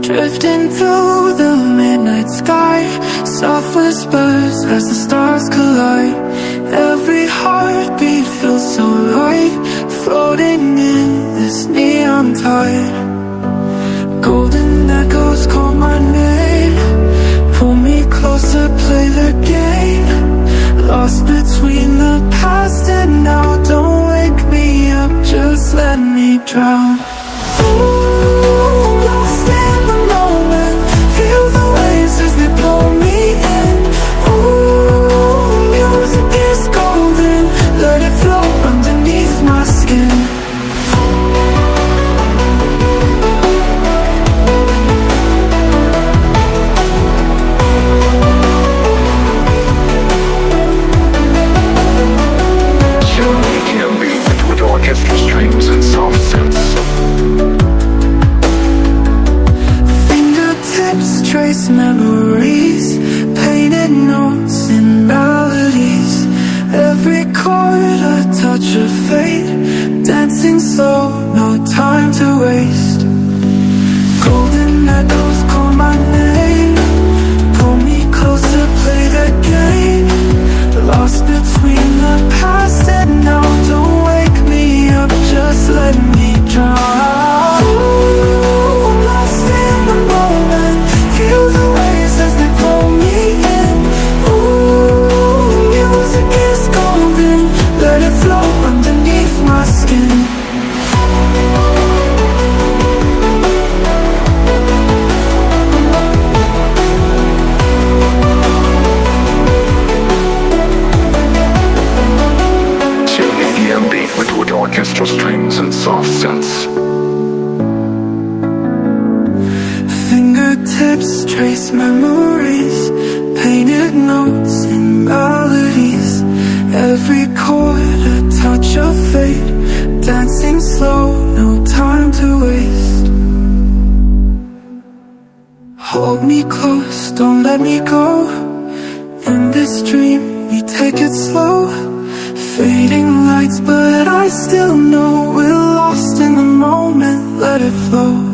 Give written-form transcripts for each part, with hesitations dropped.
Drifting through the midnight sky, soft whispers as the stars collide. Every heartbeat feels so right, floating in this neon tide. Golden echoes call my name, pull me closer, play the game. Lost between the past and now, don't wake me up, just let me drown. Ooh, lost in the moment, feel the waves as they pull me in. Ooh, music is golden, let it flow underneath my skin. Surely can be with orchestra strings and soft synths. Trace memories, painted notes and melodies. Every chord a touch of fate, dancing slow, no time to waste. Golden echoes call my name, pull me closer, play the game. Lost between the past and now, don't wake me up, just let me drown. Ooh, lost in the moment, feel the waves as they pull me in. Ooh, music is golden, let it flow underneath my skin. memories, painted notes and melodies. Every chord a touch of fate, dancing slow, no time to waste. Hold me close, don't let me go. In this dream, we take it slow. Fading lights, but I still know we're lost in the moment, let it flow.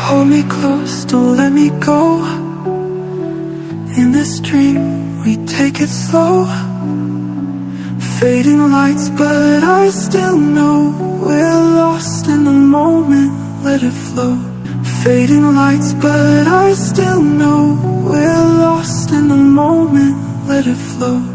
Hold me close, don't let me go. In this dream, we take it slow. Fading lights, but I still know we're lost in the moment, let it flow. Fading lights, but I still know we're lost in the moment, let it flow.